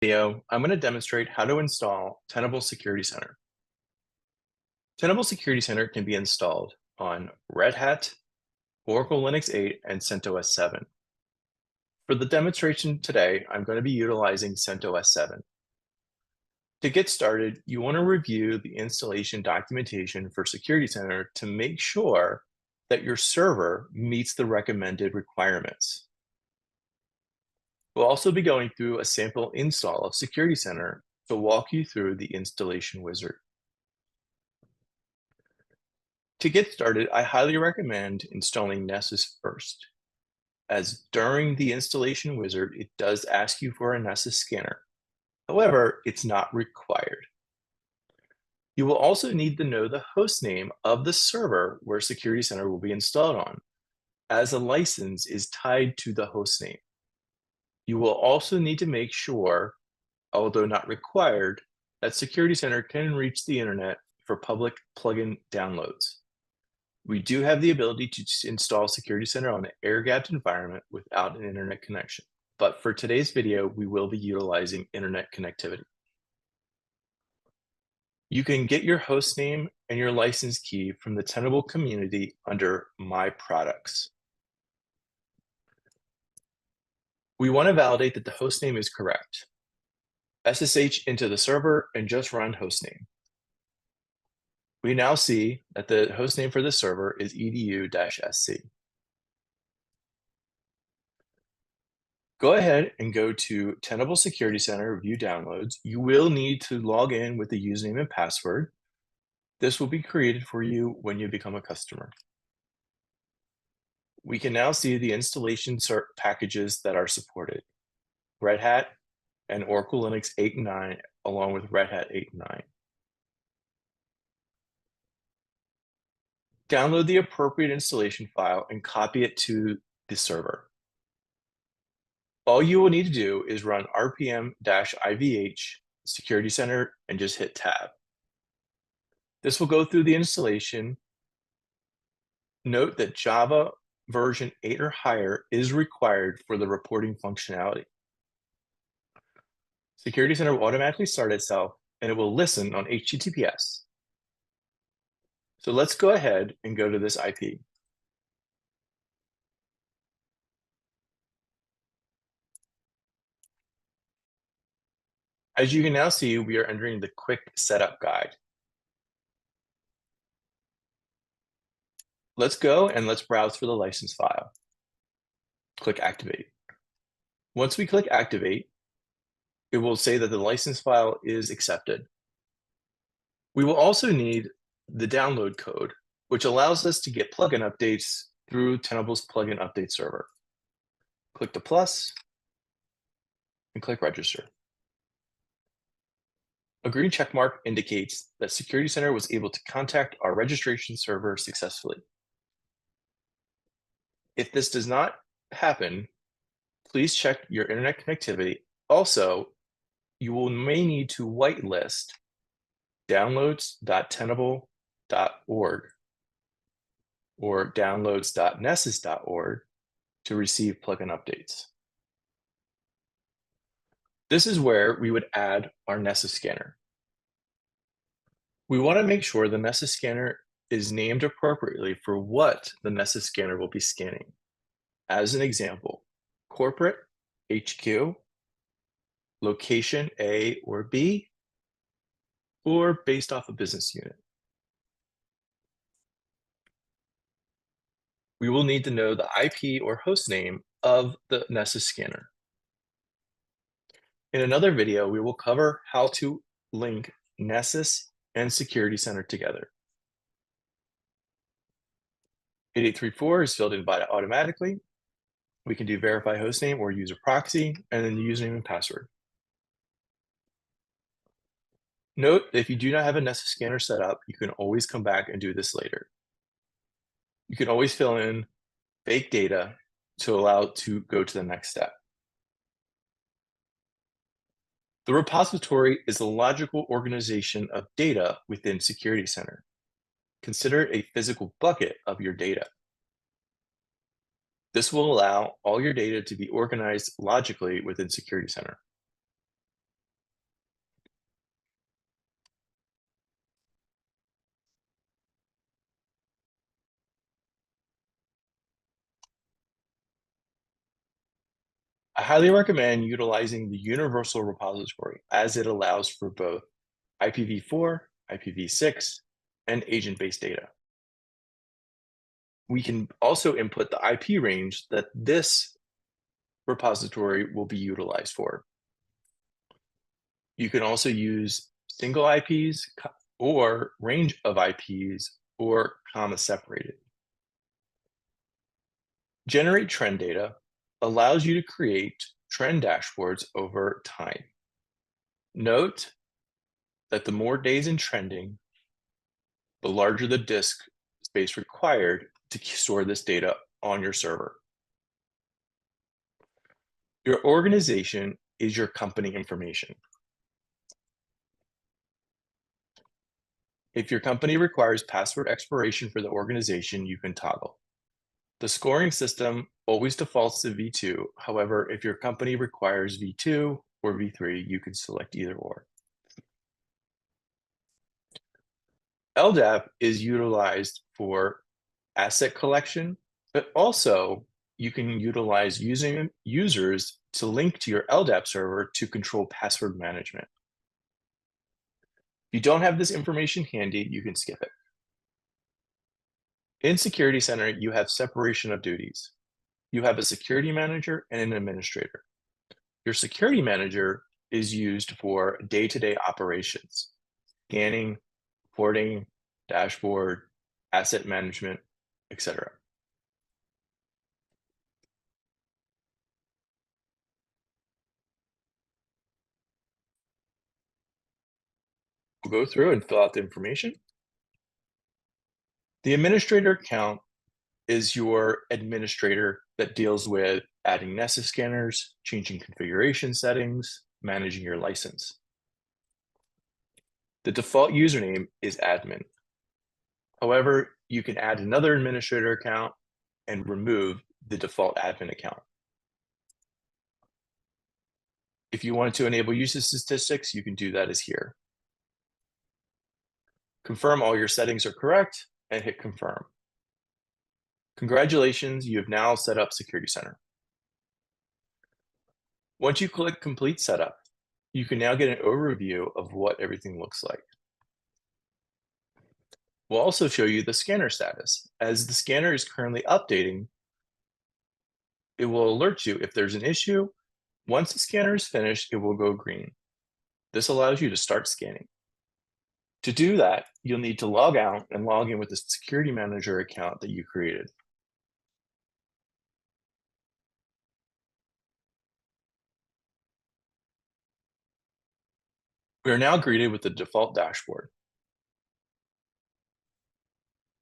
Video, I'm going to demonstrate how to install Tenable Security Center. Tenable Security Center can be installed on Red Hat, Oracle Linux 8, and CentOS 7. For the demonstration today, I'm going to be utilizing CentOS 7. To get started, you want to review the installation documentation for Security Center to make sure that your server meets the recommended requirements. We'll also be going through a sample install of Security Center to walk you through the installation wizard. To get started, I highly recommend installing Nessus first, as during the installation wizard, it does ask you for a Nessus scanner. However, it's not required. You will also need to know the host name of the server where Security Center will be installed on, as a license is tied to the host name. You will also need to make sure, although not required, that Security Center can reach the internet for public plugin downloads. We do have the ability to install Security Center on an air-gapped environment without an internet connection. But for today's video, we will be utilizing internet connectivity. You can get your host name and your license key from the Tenable community under My Products. We want to validate that the host name is correct. SSH into the server and just run hostname. We now see that the hostname for the server is edu-sc. Go ahead and go to Tenable Security Center View Downloads. You will need to log in with the username and password. This will be created for you when you become a customer. We can now see the installation packages that are supported. Red Hat and Oracle Linux 8 and 9, along with Red Hat 8 and 9. Download the appropriate installation file and copy it to the server. All you will need to do is run rpm-ivh Security Center and just hit tab. This will go through the installation. Note that Java version 8 or higher is required for the reporting functionality. Security Center will automatically start itself and it will listen on HTTPS. So let's go ahead and go to this IP. As you can now see, we are entering the quick setup guide. Let's go and let's browse for the license file. Click Activate. Once we click Activate, it will say that the license file is accepted. We will also need the download code, which allows us to get plugin updates through Tenable's plugin update server. Click the plus and click Register. A green check mark indicates that Security Center was able to contact our registration server successfully. If this does not happen, please check your internet connectivity. Also, you may need to whitelist downloads.tenable.org or downloads.nessus.org to receive plugin updates. This is where we would add our Nessus scanner. We want to make sure the Nessus scanner is named appropriately for what the Nessus scanner will be scanning. As an example, corporate, HQ, location A or B, or based off a business unit. We will need to know the IP or host name of the Nessus scanner. In another video, we will cover how to link Nessus and Security Center together. 8834 is filled in by automatically. We can do verify hostname or user proxy, and then the username and password. Note that if you do not have a Nessus scanner set up, you can always come back and do this later. You can always fill in fake data to allow to go to the next step. The repository is a logical organization of data within Security Center. Consider it a physical bucket of your data. This will allow all your data to be organized logically within Security Center. I highly recommend utilizing the universal repository as it allows for both IPv4, IPv6, and agent-based data. We can also input the IP range that this repository will be utilized for. You can also use single IPs or range of IPs or comma separated. Generate trend data allows you to create trend dashboards over time. Note that the more days in trending, the larger the disk space required to store this data on your server. Your organization is your company information. If your company requires password expiration for the organization, you can toggle. The scoring system always defaults to V2. However, if your company requires V2 or V3, you can select either or. LDAP is utilized for asset collection, but also you can utilize using users to link to your LDAP server to control password management. If you don't have this information handy, you can skip it. In Security Center, you have separation of duties. You have a security manager and an administrator. Your security manager is used for day-to-day operations, scanning, reporting, dashboard, asset management, etc. We'll go through and fill out the information. The administrator account is your administrator that deals with adding Nessus scanners, changing configuration settings, managing your license. The default username is admin. However, you can add another administrator account and remove the default admin account. If you want to enable usage statistics, you can do that as here. Confirm all your settings are correct and hit confirm. Congratulations, you have now set up Security Center. Once you click complete setup, you can now get an overview of what everything looks like. We'll also show you the scanner status. As the scanner is currently updating, it will alert you if there's an issue. Once the scanner is finished, it will go green. This allows you to start scanning. To do that, you'll need to log out and log in with the Security Manager account that you created. We are now greeted with the default dashboard.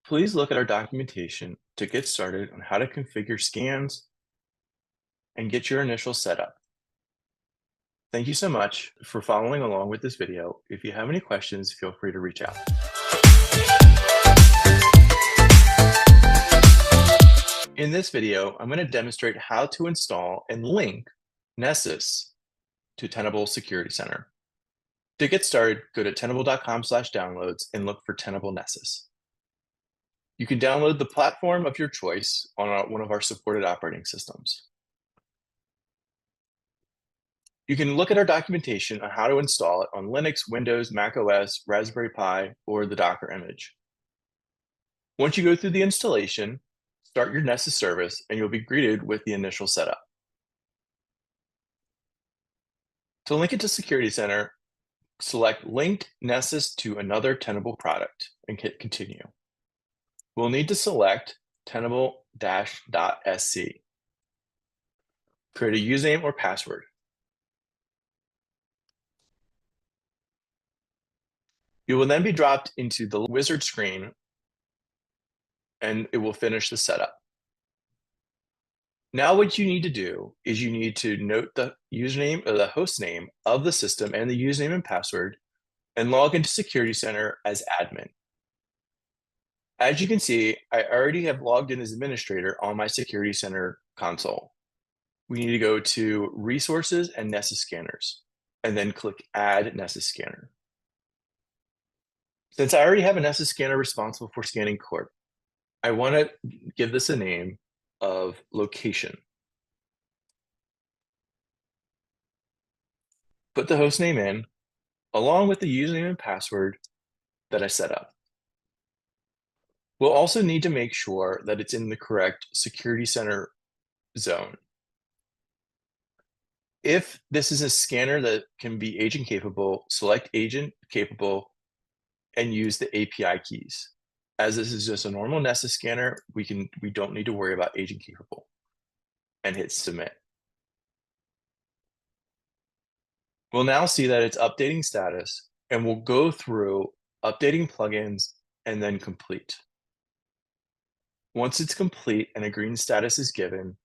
Please look at our documentation to get started on how to configure scans and get your initial setup. Thank you so much for following along with this video. If you have any questions, feel free to reach out. In this video, I'm going to demonstrate how to install and link Nessus to Tenable Security Center. To get started, go to Tenable.com/downloads and look for Tenable Nessus. You can download the platform of your choice on one of our supported operating systems. You can look at our documentation on how to install it on Linux, Windows, Mac OS, Raspberry Pi, or the Docker image. Once you go through the installation, start your Nessus service, and you'll be greeted with the initial setup. To link it to Security Center, select Link Nessus to another Tenable product and hit Continue. We'll need to select Tenable-.sc. Create a username or password. You will then be dropped into the wizard screen and it will finish the setup. Now what you need to do is you need to note the username or the host name of the system and the username and password and log into Security Center as admin. As you can see, I already have logged in as administrator on my Security Center console. We need to go to Resources and Nessus Scanners, and then click Add Nessus Scanner. Since I already have a Nessus scanner responsible for scanning Corp, I want to give this a name of Location. put the host name in, along with the username and password that I set up. We'll also need to make sure that it's in the correct Security Center zone. If this is a scanner that can be agent capable, select agent capable and use the API keys. As this is just a normal Nessus scanner, we don't need to worry about agent capable, and hit submit. We'll now see that it's updating status, and we'll go through updating plugins and then complete. Once it's complete and a green status is given,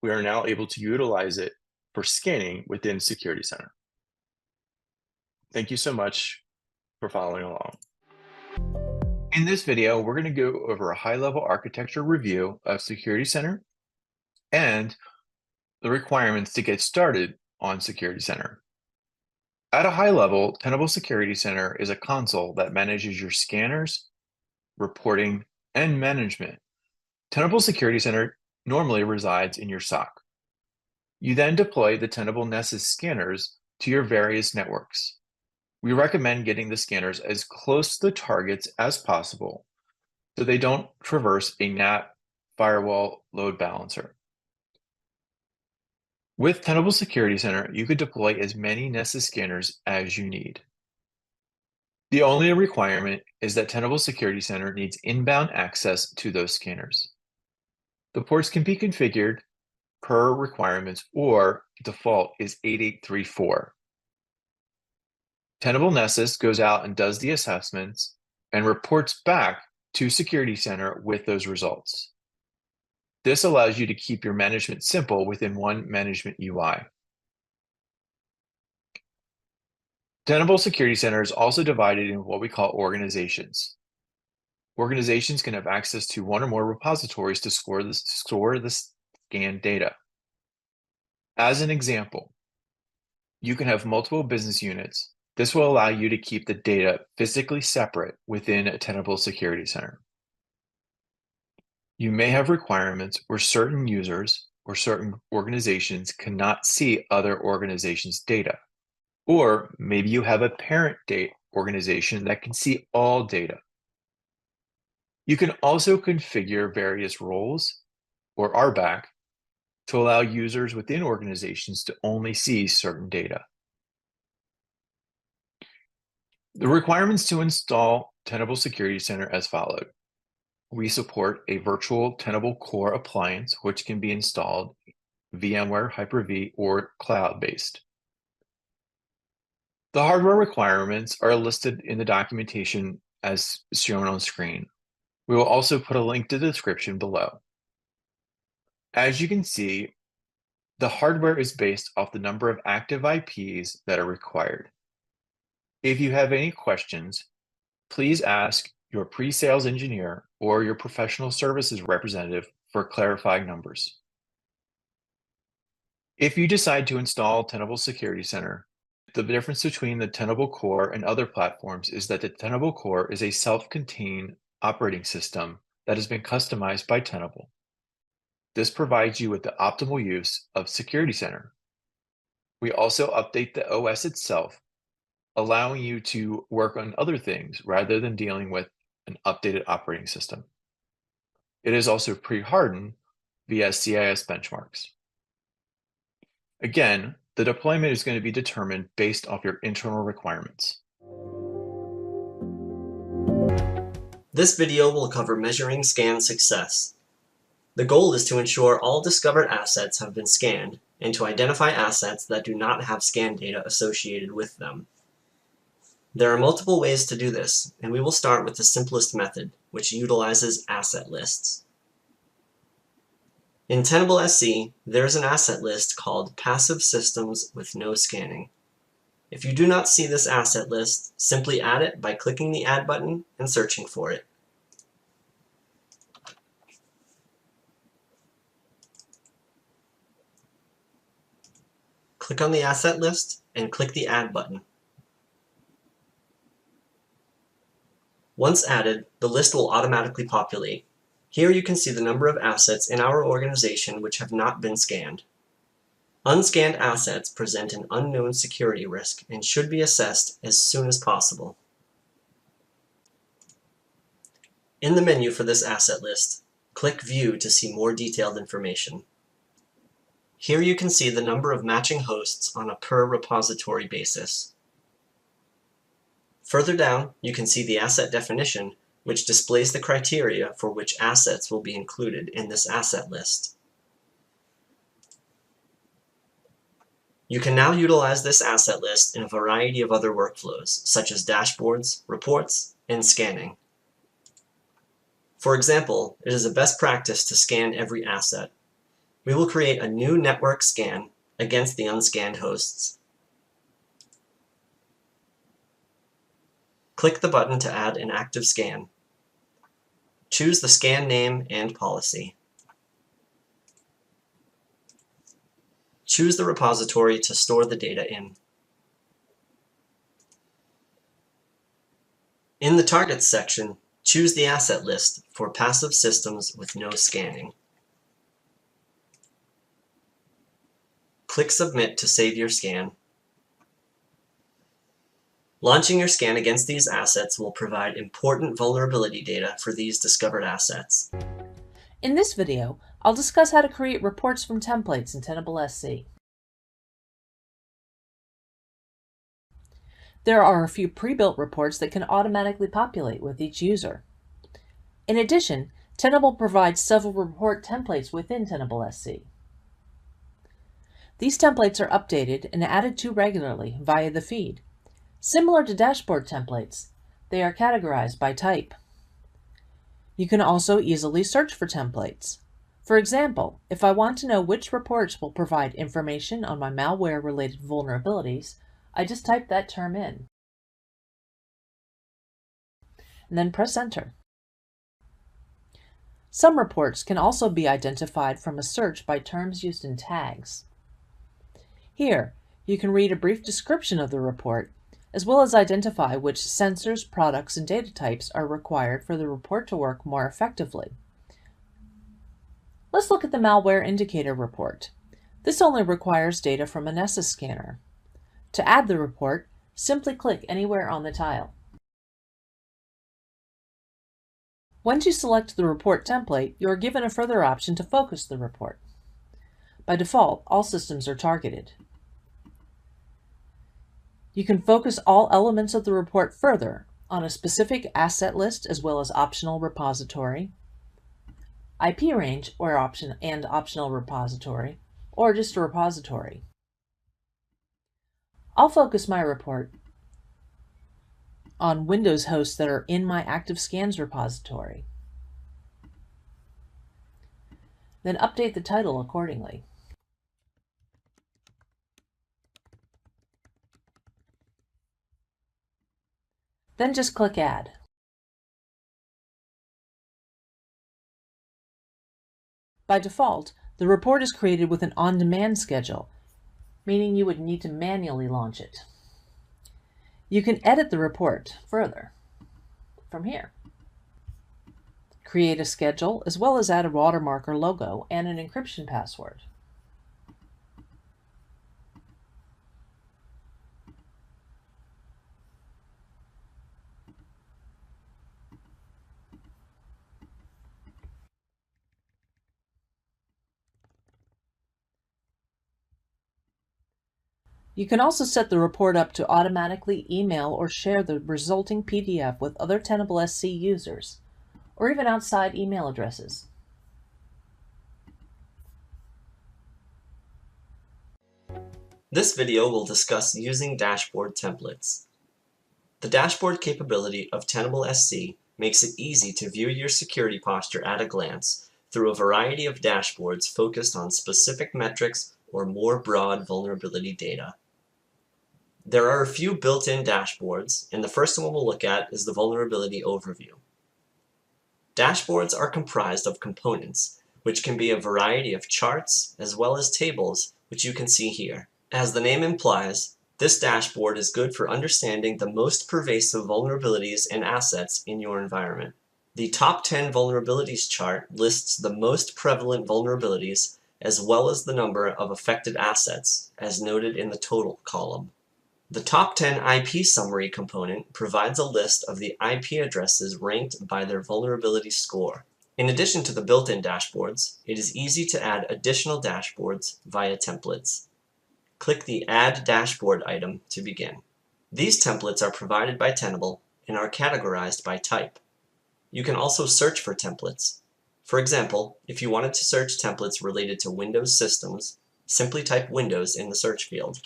we are now able to utilize it for scanning within Security Center. Thank you so much for following along. In this video, we're going to go over a high-level architecture review of Security Center and the requirements to get started on Security Center. At a high level, Tenable Security Center is a console that manages your scanners, reporting, and management. Tenable Security Center normally resides in your SOC. You then deploy the Tenable Nessus scanners to your various networks. We recommend getting the scanners as close to the targets as possible so they don't traverse a NAT, firewall, load balancer. With Tenable Security Center, you could deploy as many Nessus scanners as you need. The only requirement is that Tenable Security Center needs inbound access to those scanners. The ports can be configured per requirements, or default is 8834. Tenable Nessus goes out and does the assessments and reports back to Security Center with those results. This allows you to keep your management simple within one management UI. Tenable Security Center is also divided in what we call organizations. Organizations can have access to one or more repositories to store the scanned data. As an example, you can have multiple business units. This will allow you to keep the data physically separate within a Tenable Security Center. You may have requirements where certain users or certain organizations cannot see other organizations' data. Or maybe you have a parent organization that can see all data. You can also configure various roles or RBAC to allow users within organizations to only see certain data. The requirements to install Tenable Security Center as followed. We support a virtual Tenable core appliance, which can be installed VMware, Hyper-V, or cloud-based. The hardware requirements are listed in the documentation as shown on screen. We will also put a link to the description below. As you can see, the hardware is based off the number of active IPs that are required. If you have any questions, please ask your pre-sales engineer or your professional services representative for clarifying numbers. If you decide to install Tenable Security Center, the difference between the Tenable Core and other platforms is that the Tenable Core is a self-contained operating system that has been customized by Tenable. This provides you with the optimal use of Security Center. We also update the OS itself, allowing you to work on other things rather than dealing with an updated operating system. It is also pre-hardened via CIS benchmarks. Again, the deployment is going to be determined based off your internal requirements. This video will cover measuring scan success. The goal is to ensure all discovered assets have been scanned and to identify assets that do not have scan data associated with them. There are multiple ways to do this, and we will start with the simplest method, which utilizes asset lists. In Tenable.sc, there is an asset list called Passive Systems with No Scanning. If you do not see this asset list, simply add it by clicking the Add button and searching for it. Click on the asset list and click the Add button. Once added, the list will automatically populate. Here you can see the number of assets in our organization which have not been scanned. Unscanned assets present an unknown security risk and should be assessed as soon as possible. In the menu for this asset list, click View to see more detailed information. Here you can see the number of matching hosts on a per repository basis. Further down, you can see the asset definition, which displays the criteria for which assets will be included in this asset list. You can now utilize this asset list in a variety of other workflows, such as dashboards, reports, and scanning. For example, it is a best practice to scan every asset. We will create a new network scan against the unscanned hosts. Click the button to add an active scan. Choose the scan name and policy. Choose the repository to store the data in. In the Targets section, choose the asset list for passive systems with no scanning. Click Submit to save your scan. Launching your scan against these assets will provide important vulnerability data for these discovered assets. In this video, I'll discuss how to create reports from templates in Tenable.sc. There are a few pre-built reports that can automatically populate with each user. In addition, Tenable provides several report templates within Tenable.sc. These templates are updated and added to regularly via the feed. Similar to dashboard templates, they are categorized by type. You can also easily search for templates. For example, if I want to know which reports will provide information on my malware-related vulnerabilities, I just type that term in, and then press Enter. Some reports can also be identified from a search by terms used in tags. Here, you can read a brief description of the report, as well as identify which sensors, products, and data types are required for the report to work more effectively. Let's look at the Malware Indicator report. This only requires data from a Nessus scanner. To add the report, simply click anywhere on the tile. Once you select the report template, you are given a further option to focus the report. By default, all systems are targeted. You can focus all elements of the report further on a specific asset list as well as optional repository, IP range or optional repository, or just a repository. I'll focus my report on Windows hosts that are in my active scans repository. Then update the title accordingly. Then just click Add. By default, the report is created with an on-demand schedule, meaning you would need to manually launch it. You can edit the report further from here. Create a schedule, as well as add a watermark or logo and an encryption password. You can also set the report up to automatically email or share the resulting PDF with other Tenable.sc users, or even outside email addresses. This video will discuss using dashboard templates. The dashboard capability of Tenable.sc makes it easy to view your security posture at a glance through a variety of dashboards focused on specific metrics or more broad vulnerability data. There are a few built-in dashboards, and the first one we'll look at is the Vulnerability Overview. Dashboards are comprised of components, which can be a variety of charts as well as tables, which you can see here. As the name implies, this dashboard is good for understanding the most pervasive vulnerabilities and assets in your environment. The Top 10 Vulnerabilities chart lists the most prevalent vulnerabilities as well as the number of affected assets, as noted in the total column. The top 10 IP summary component provides a list of the IP addresses ranked by their vulnerability score. In addition to the built-in dashboards, it is easy to add additional dashboards via templates. Click the Add Dashboard item to begin. These templates are provided by Tenable and are categorized by type. You can also search for templates. For example, if you wanted to search templates related to Windows systems, simply type Windows in the search field.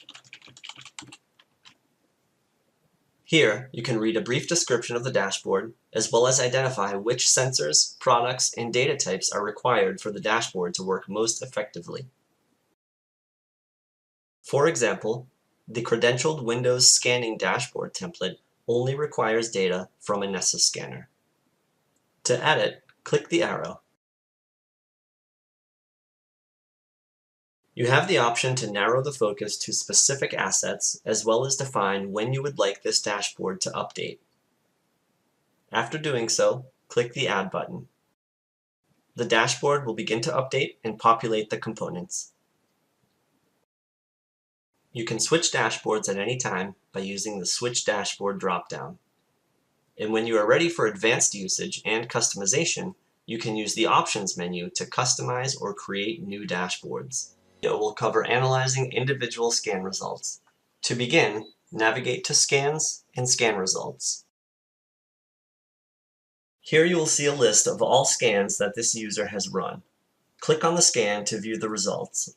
Here, you can read a brief description of the dashboard, as well as identify which sensors, products, and data types are required for the dashboard to work most effectively. For example, the credentialed Windows scanning dashboard template only requires data from a Nessus scanner. To add it, click the arrow. You have the option to narrow the focus to specific assets, as well as define when you would like this dashboard to update. After doing so, click the Add button. The dashboard will begin to update and populate the components. You can switch dashboards at any time by using the Switch Dashboard dropdown. And when you are ready for advanced usage and customization, you can use the Options menu to customize or create new dashboards. It will cover analyzing individual scan results. To begin, navigate to Scans and Scan Results. Here you will see a list of all scans that this user has run. Click on the scan to view the results.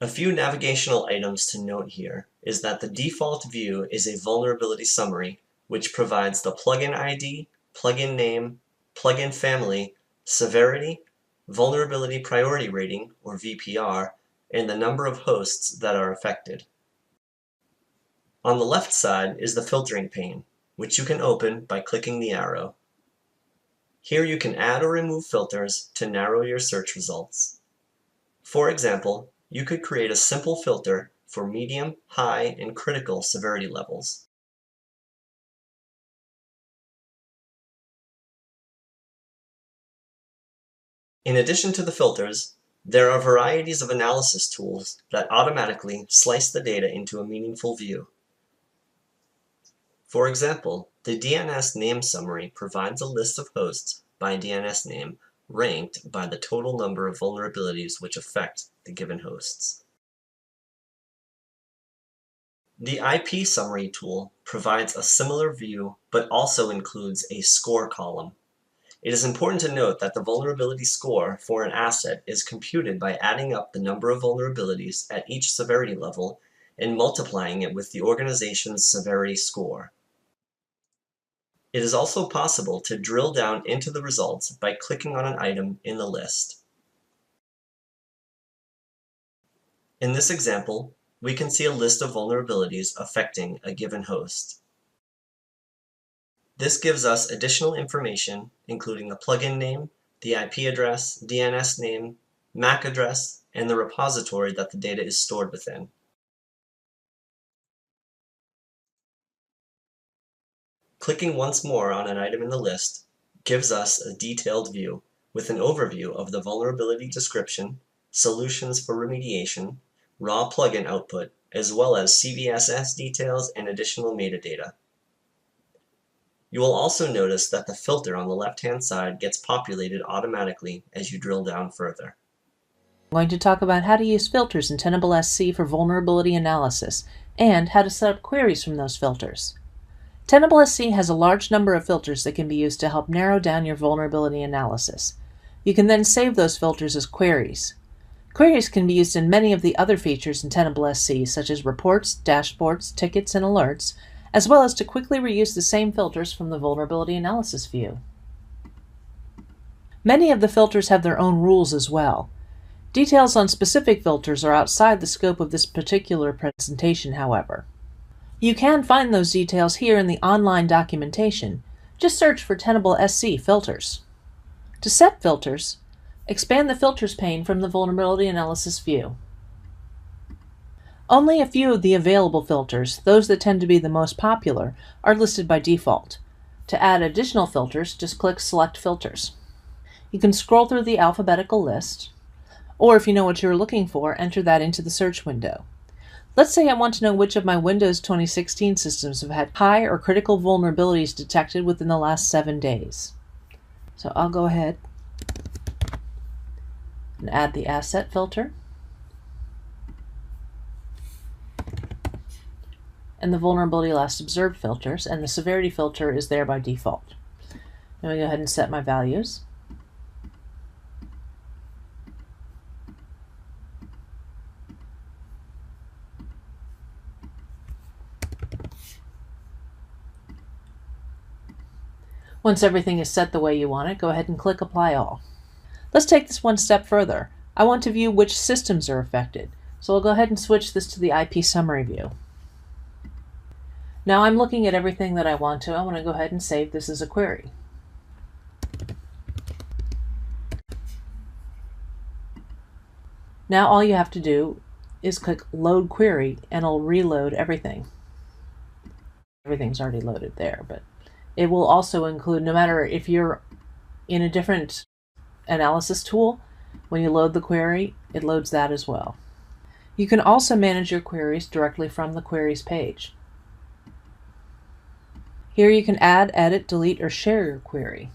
A few navigational items to note here is that the default view is a vulnerability summary, which provides the plugin ID, plugin name, plugin family, severity, vulnerability priority rating, or VPR, and the number of hosts that are affected. On the left side is the filtering pane, which you can open by clicking the arrow. Here you can add or remove filters to narrow your search results. For example, you could create a simple filter for medium, high, and critical severity levels. In addition to the filters, there are varieties of analysis tools that automatically slice the data into a meaningful view. For example, the DNS name summary provides a list of hosts by DNS name ranked by the total number of vulnerabilities which affect the given hosts. The IP summary tool provides a similar view but also includes a score column. It is important to note that the vulnerability score for an asset is computed by adding up the number of vulnerabilities at each severity level and multiplying it with the organization's severity score. It is also possible to drill down into the results by clicking on an item in the list. In this example, we can see a list of vulnerabilities affecting a given host. This gives us additional information, including the plugin name, the IP address, DNS name, MAC address, and the repository that the data is stored within. Clicking once more on an item in the list gives us a detailed view with an overview of the vulnerability description, solutions for remediation, raw plugin output, as well as CVSS details and additional metadata. You will also notice that the filter on the left-hand side gets populated automatically as you drill down further. I'm going to talk about how to use filters in Tenable.sc for vulnerability analysis and how to set up queries from those filters. Tenable.sc has a large number of filters that can be used to help narrow down your vulnerability analysis. You can then save those filters as queries. Queries can be used in many of the other features in Tenable.sc, such as reports, dashboards, tickets, and alerts, as well as to quickly reuse the same filters from the vulnerability analysis view. Many of the filters have their own rules as well. Details on specific filters are outside the scope of this particular presentation, however. You can find those details here in the online documentation. Just search for Tenable.sc filters. To set filters, expand the Filters pane from the Vulnerability Analysis view. Only a few of the available filters, those that tend to be the most popular, are listed by default. To add additional filters, just click Select Filters. You can scroll through the alphabetical list, or if you know what you're looking for, enter that into the search window. Let's say I want to know which of my Windows 2016 systems have had high or critical vulnerabilities detected within the last 7 days. So I'll go ahead and add the asset filter and the vulnerability last observed filters, and the severity filter is there by default. Now we go ahead and set my values. Once everything is set the way you want it, go ahead and click Apply All. Let's take this one step further. I want to view which systems are affected, so I'll go ahead and switch this to the IP summary view. Now I'm looking at everything that I want to. I want to go ahead and save this as a query. Now all you have to do is click Load Query and it'll reload everything. Everything's already loaded there, but it will also include, no matter if you're in a different analysis tool, when you load the query, it loads that as well. You can also manage your queries directly from the Queries page. Here you can add, edit, delete, or share your query.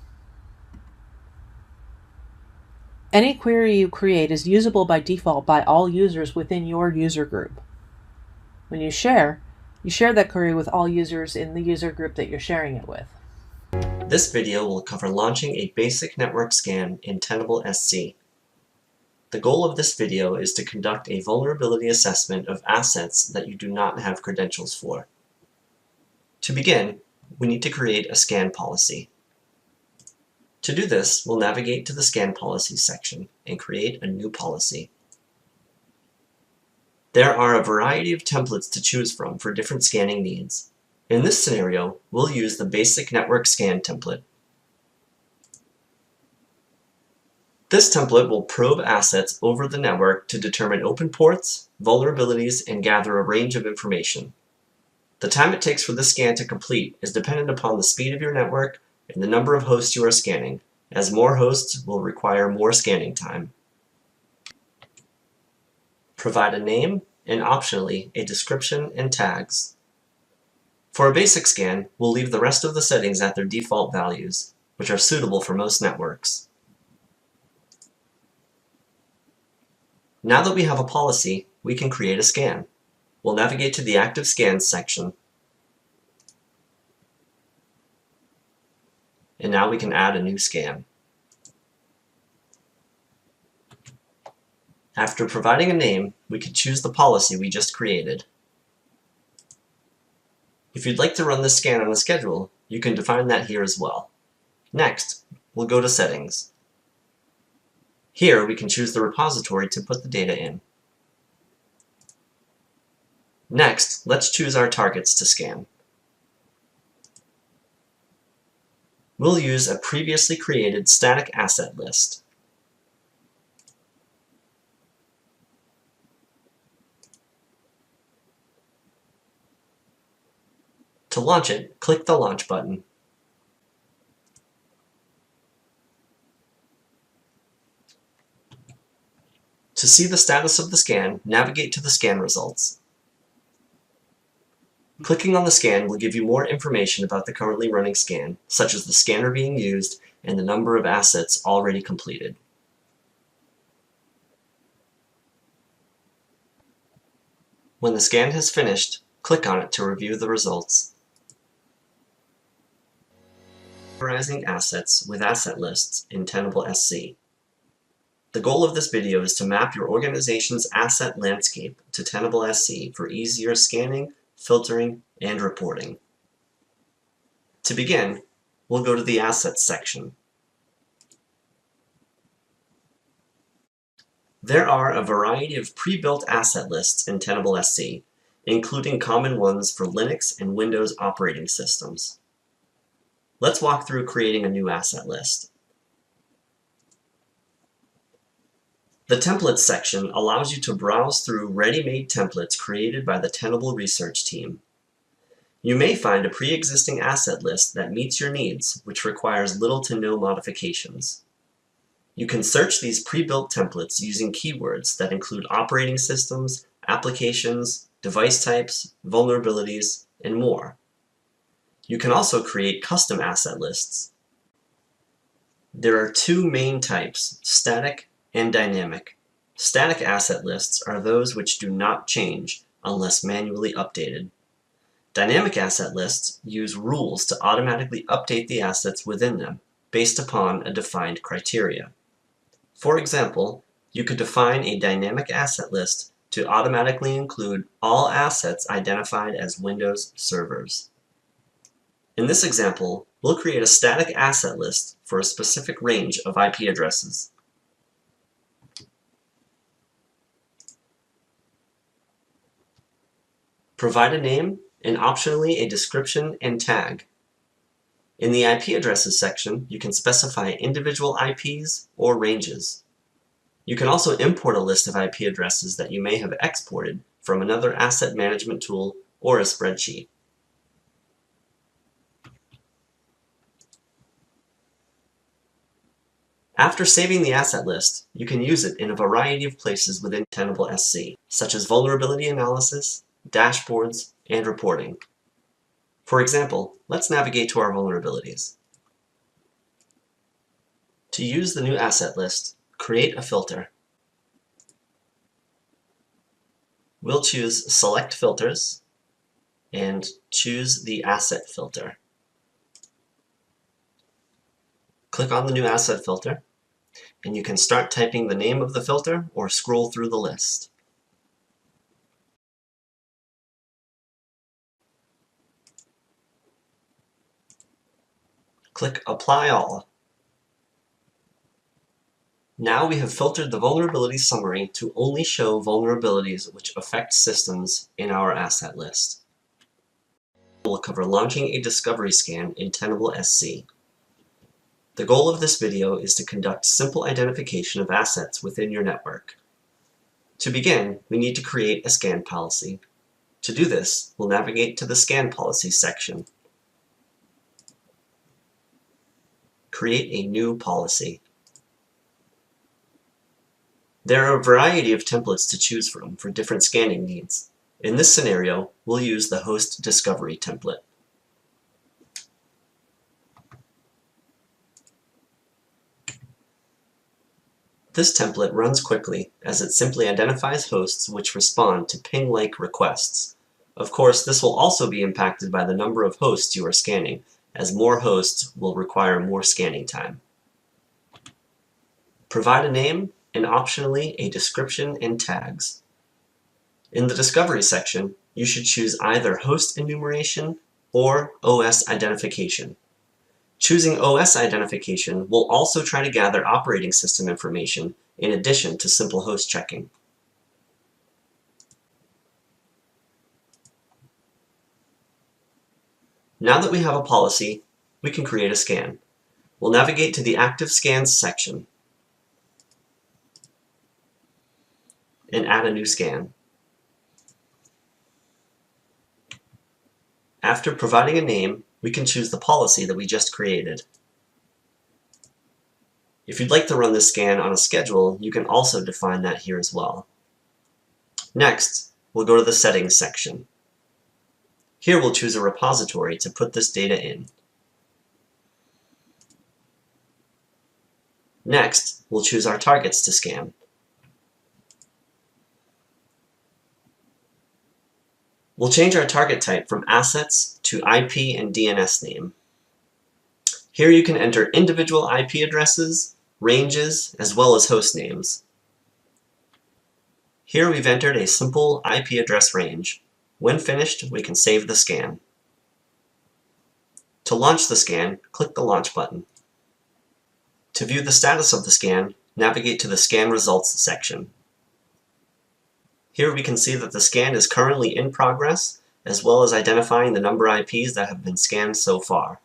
Any query you create is usable by default by all users within your user group. When you share that query with all users in the user group that you're sharing it with. This video will cover launching a basic network scan in Tenable.sc. The goal of this video is to conduct a vulnerability assessment of assets that you do not have credentials for. To begin, we need to create a scan policy. To do this, we'll navigate to the Scan Policies section and create a new policy. There are a variety of templates to choose from for different scanning needs. In this scenario, we'll use the basic network scan template. This template will probe assets over the network to determine open ports, vulnerabilities, and gather a range of information. The time it takes for the scan to complete is dependent upon the speed of your network and the number of hosts you are scanning, as more hosts will require more scanning time. Provide a name and, optionally, a description and tags. For a basic scan, we'll leave the rest of the settings at their default values, which are suitable for most networks. Now that we have a policy, we can create a scan. We'll navigate to the Active Scans section, and now we can add a new scan. After providing a name, we can choose the policy we just created. If you'd like to run this scan on a schedule, you can define that here as well. Next, we'll go to Settings. Here we can choose the repository to put the data in. Next, let's choose our targets to scan. We'll use a previously created static asset list. To launch it, click the Launch button. To see the status of the scan, navigate to the scan results. Clicking on the scan will give you more information about the currently running scan, such as the scanner being used and the number of assets already completed. When the scan has finished, click on it to review the results. Categorizing assets with asset lists in Tenable.sc. The goal of this video is to map your organization's asset landscape to Tenable.sc for easier scanning, filtering, and reporting. To begin, we'll go to the Assets section. There are a variety of pre-built asset lists in Tenable.sc, including common ones for Linux and Windows operating systems. Let's walk through creating a new asset list. The Templates section allows you to browse through ready-made templates created by the Tenable research team. You may find a pre-existing asset list that meets your needs, which requires little to no modifications. You can search these pre-built templates using keywords that include operating systems, applications, device types, vulnerabilities, and more. You can also create custom asset lists. There are two main types, static and dynamic. Static asset lists are those which do not change unless manually updated. Dynamic asset lists use rules to automatically update the assets within them based upon a defined criteria. For example, you could define a dynamic asset list to automatically include all assets identified as Windows servers. In this example, we'll create a static asset list for a specific range of IP addresses. Provide a name and optionally a description and tag. In the IP addresses section, you can specify individual IPs or ranges. You can also import a list of IP addresses that you may have exported from another asset management tool or a spreadsheet. After saving the asset list, you can use it in a variety of places within Tenable.sc, such as vulnerability analysis, dashboards, and reporting. For example, let's navigate to our vulnerabilities. To use the new asset list, create a filter. We'll choose Select Filters and choose the Asset filter. Click on the new asset filter, and you can start typing the name of the filter or scroll through the list. Click Apply All. Now we have filtered the vulnerability summary to only show vulnerabilities which affect systems in our asset list. We'll cover launching a discovery scan in Tenable.sc. The goal of this video is to conduct simple identification of assets within your network. To begin, we need to create a scan policy. To do this, we'll navigate to the Scan Policies section. Create a new policy. There are a variety of templates to choose from for different scanning needs. In this scenario, we'll use the Host Discovery template. This template runs quickly as it simply identifies hosts which respond to ping-like requests. Of course, this will also be impacted by the number of hosts you are scanning, as more hosts will require more scanning time. Provide a name and optionally a description and tags. In the Discovery section, you should choose either Host Enumeration or OS Identification. Choosing OS identification will also try to gather operating system information in addition to simple host checking. Now that we have a policy, we can create a scan. We'll navigate to the Active Scans section and add a new scan. After providing a name, we can choose the policy that we just created. If you'd like to run this scan on a schedule, you can also define that here as well. Next, we'll go to the Settings section. Here we'll choose a repository to put this data in. Next, we'll choose our targets to scan. We'll change our target type from assets to IP and DNS name. Here you can enter individual IP addresses, ranges, as well as host names. Here we've entered a simple IP address range. When finished, we can save the scan. To launch the scan, click the Launch button. To view the status of the scan, navigate to the Scan Results section. Here we can see that the scan is currently in progress, as well as identifying the number of IPs that have been scanned so far.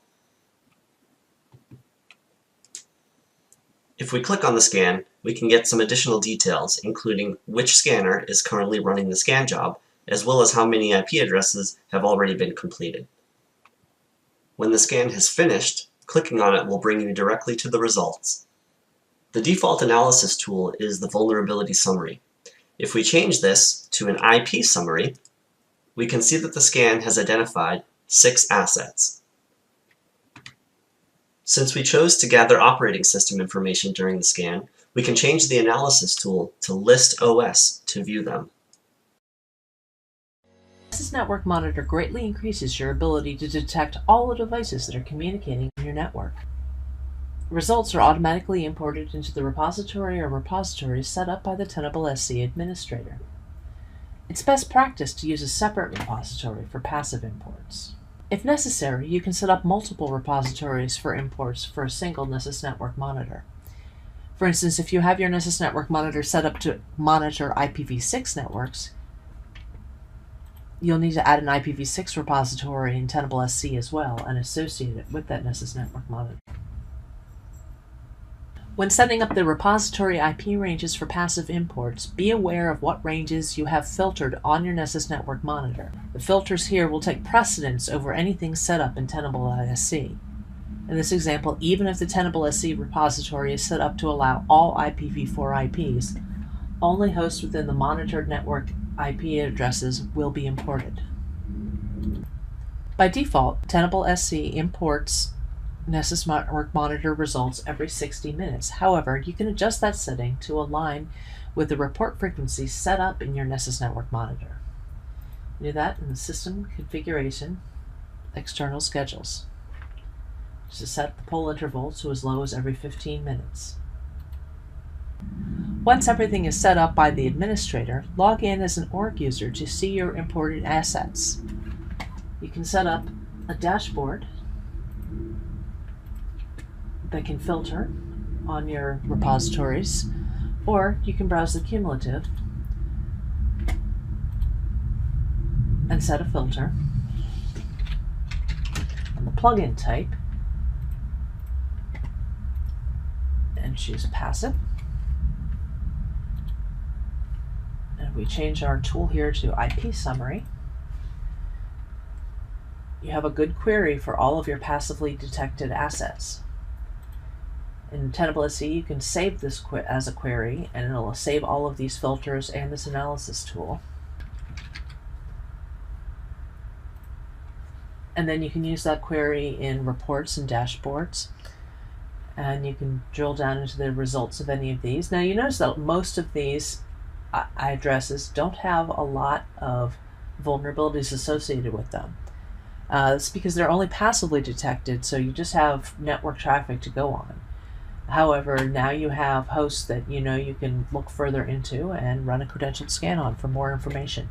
If we click on the scan, we can get some additional details, including which scanner is currently running the scan job, as well as how many IP addresses have already been completed. When the scan has finished, clicking on it will bring you directly to the results. The default analysis tool is the vulnerability summary. If we change this to an IP summary, we can see that the scan has identified 6 assets. Since we chose to gather operating system information during the scan, we can change the analysis tool to List OS to view them. Nessus Network Monitor greatly increases your ability to detect all the devices that are communicating on your network. Results are automatically imported into the repository or repositories set up by the Tenable.sc administrator. It's best practice to use a separate repository for passive imports. If necessary, you can set up multiple repositories for imports for a single Nessus Network Monitor. For instance, if you have your Nessus Network Monitor set up to monitor IPv6 networks, you'll need to add an IPv6 repository in Tenable.sc as well and associate it with that Nessus Network Monitor. When setting up the repository IP ranges for passive imports, be aware of what ranges you have filtered on your Nessus Network Monitor. The filters here will take precedence over anything set up in Tenable.sc. In this example, even if the Tenable.sc repository is set up to allow all IPv4 IPs, only hosts within the monitored network IP addresses will be imported. By default, Tenable.sc imports Nessus Network Monitor results every 60 minutes. However, you can adjust that setting to align with the report frequency set up in your Nessus Network Monitor. Do that in the System Configuration, External Schedules. Just set the poll interval to as low as every 15 minutes. Once everything is set up by the administrator, log in as an org user to see your imported assets. You can set up a dashboard that can filter on your repositories, or you can browse the cumulative and set a filter on the plugin type and choose passive. And we change our tool here to IP summary. You have a good query for all of your passively detected assets. In Tenable.sc, you can save this as a query, and it'll save all of these filters and this analysis tool. And then you can use that query in reports and dashboards, and you can drill down into the results of any of these. Now you notice that most of these addresses don't have a lot of vulnerabilities associated with them. That's because they're only passively detected, so you just have network traffic to go on. However, now you have hosts that you can look further into and run a credentialed scan on for more information.